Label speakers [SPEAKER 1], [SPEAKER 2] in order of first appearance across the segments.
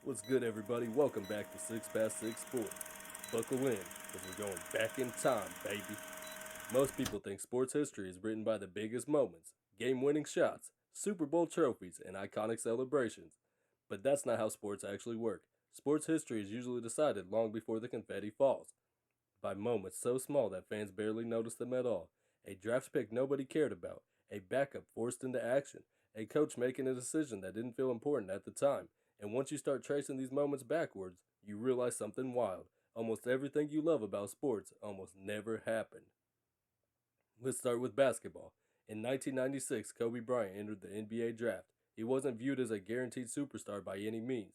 [SPEAKER 1] What's good, everybody? Welcome back to 6 Past 6 Sports. Buckle in, because we're going back in time, baby. Most people think sports history is written by the biggest moments, game winning shots, Super Bowl trophies, and iconic celebrations. But that's not how sports actually work. Sports history is usually decided long before the confetti falls, by moments so small that fans barely notice them at all. A draft pick nobody cared about, a backup forced into action, a coach making a decision that didn't feel important at the time. And once you start tracing these moments backwards, you realize something wild. Almost everything you love about sports almost never happened. Let's start with basketball. In 1996, Kobe Bryant entered the NBA draft. He wasn't viewed as a guaranteed superstar by any means.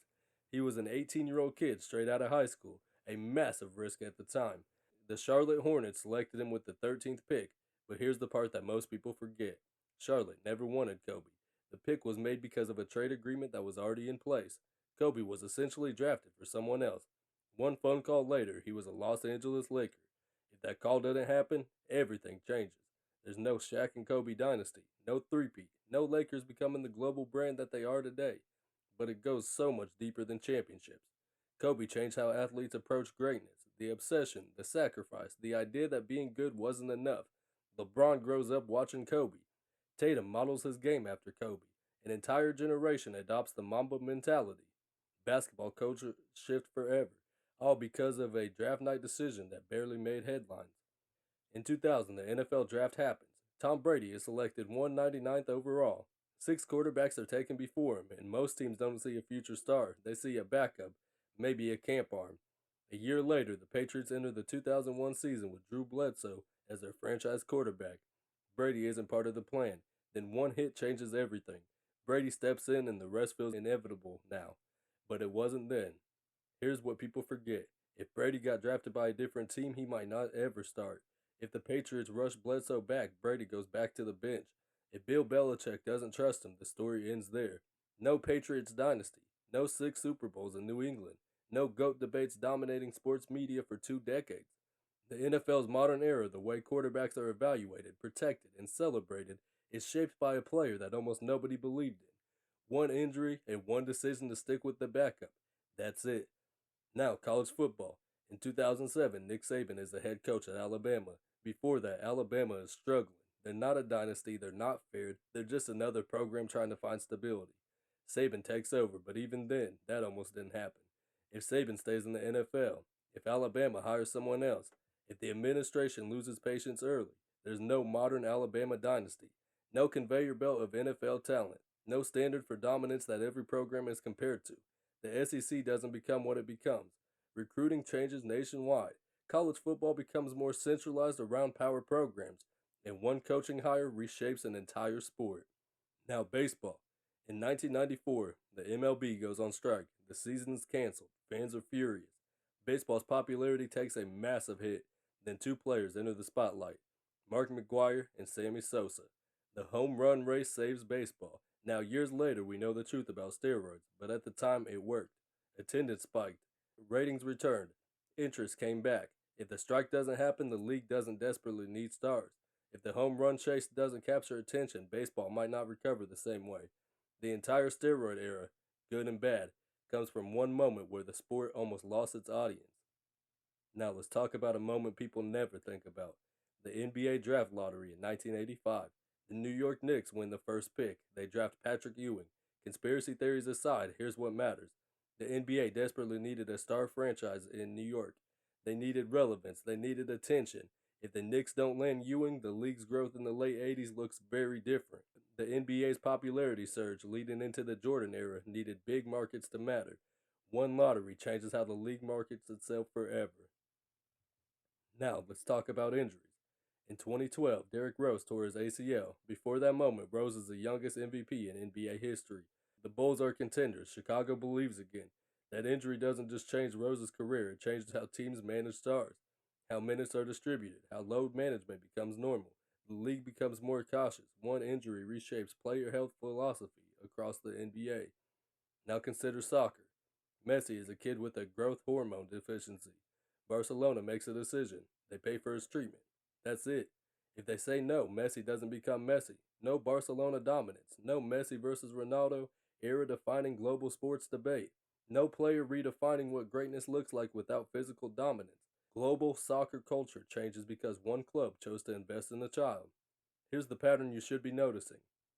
[SPEAKER 1] He was an 18-year-old kid straight out of high school, a massive risk at the time. The Charlotte Hornets selected him with the 13th pick, but here's the part that most people forget. Charlotte never wanted Kobe. The pick was made because of a trade agreement that was already in place. Kobe was essentially drafted for someone else. One phone call later, he was a Los Angeles Laker. If that call doesn't happen, everything changes. There's no Shaq and Kobe dynasty, no three-peat, no Lakers becoming the global brand that they are today. But it goes so much deeper than championships. Kobe changed how athletes approach greatness, the obsession, the sacrifice, the idea that being good wasn't enough. LeBron grows up watching Kobe. Tatum models his game after Kobe. An entire generation adopts the Mamba mentality. Basketball culture shift forever, all because of a draft night decision that barely made headlines. In 2000, the NFL draft happens. Tom Brady is selected 199th overall. Six quarterbacks are taken before him, and most teams don't see a future star. They see a backup, maybe a camp arm. A year later, the Patriots enter the 2001 season with Drew Bledsoe as their franchise quarterback. Brady isn't part of the plan. Then one hit changes everything. Brady steps in, and the rest feels inevitable now. But it wasn't then. Here's what people forget. If Brady got drafted by a different team, he might not ever start. If the Patriots rush Bledsoe back, Brady goes back to the bench. If Bill Belichick doesn't trust him, the story ends there. No Patriots dynasty. No 6 Super Bowls in New England. No GOAT debates dominating sports media for 2 decades. The NFL's modern era, the way quarterbacks are evaluated, protected, and celebrated, is shaped by a player that almost nobody believed in. One injury and one decision to stick with the backup. That's it. Now, college football. In 2007, Nick Saban is the head coach at Alabama. Before that, Alabama is struggling. They're not a dynasty, they're not feared, they're just another program trying to find stability. Saban takes over, but even then, that almost didn't happen. If Saban stays in the NFL, if Alabama hires someone else, if the administration loses patience early, there's no modern Alabama dynasty, no conveyor belt of NFL talent, no standard for dominance that every program is compared to. The SEC doesn't become what it becomes. Recruiting changes nationwide. College football becomes more centralized around power programs, and one coaching hire reshapes an entire sport. Now, baseball. In 1994, the MLB goes on strike. The season is canceled. Fans are furious. Baseball's popularity takes a massive hit. Then two players enter the spotlight, Mark McGwire and Sammy Sosa. The home run race saves baseball. Now, years later, we know the truth about steroids, but at the time, it worked. Attendance spiked. Ratings returned. Interest came back. If the strike doesn't happen, the league doesn't desperately need stars. If the home run chase doesn't capture attention, baseball might not recover the same way. The entire steroid era, good and bad, comes from one moment where the sport almost lost its audience. Now let's talk about a moment people never think about. The NBA draft lottery in 1985. The New York Knicks win the first pick. They draft Patrick Ewing. Conspiracy theories aside, here's what matters. The NBA desperately needed a star franchise in New York. They needed relevance. They needed attention. If the Knicks don't land Ewing, the league's growth in the late 80s looks very different. The NBA's popularity surge leading into the Jordan era needed big markets to matter. One lottery changes how the league markets itself forever. Now, let's talk about injuries. In 2012, Derrick Rose tore his ACL. Before that moment, Rose is the youngest MVP in NBA history. The Bulls are contenders. Chicago believes again. That injury doesn't just change Rose's career, it changes how teams manage stars, how minutes are distributed, how load management becomes normal. The league becomes more cautious. One injury reshapes player health philosophy across the NBA. Now consider soccer. Messi is a kid with a growth hormone deficiency. Barcelona makes a decision. They pay for his treatment. That's it. If they say no, Messi doesn't become Messi. No Barcelona dominance. No Messi versus Ronaldo era defining global sports debate. No player redefining what greatness looks like without physical dominance. Global soccer culture changes because one club chose to invest in a child. Here's the pattern you should be noticing.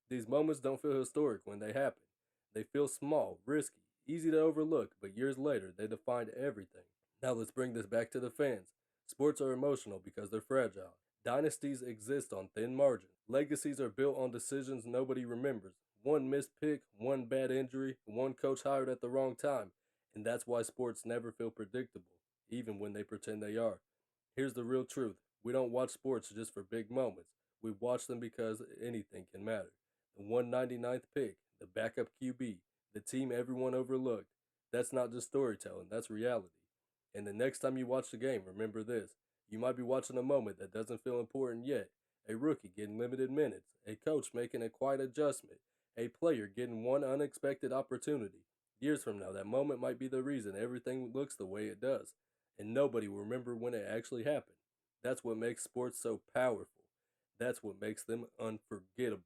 [SPEAKER 1] These moments don't feel historic when they happen. They feel small, risky, easy to overlook, but years later they defined everything. Now let's bring this back to the fans. Sports are emotional because they're fragile. Dynasties exist on thin margins. Legacies are built on decisions nobody remembers. One missed pick, one bad injury, one coach hired at the wrong time. And that's why sports never feel predictable, even when they pretend they are. Here's the real truth. We don't watch sports just for big moments. We watch them because anything can matter. The 199th pick, the backup QB, the team everyone overlooked. That's not just storytelling, that's reality. And the next time you watch the game, remember this. You might be watching a moment that doesn't feel important yet. A rookie getting limited minutes, a coach making a quiet adjustment, a player getting one unexpected opportunity. Years from now, that moment might be the reason everything looks the way it does, and nobody will remember when it actually happened. That's what makes sports so powerful. That's what makes them unforgettable.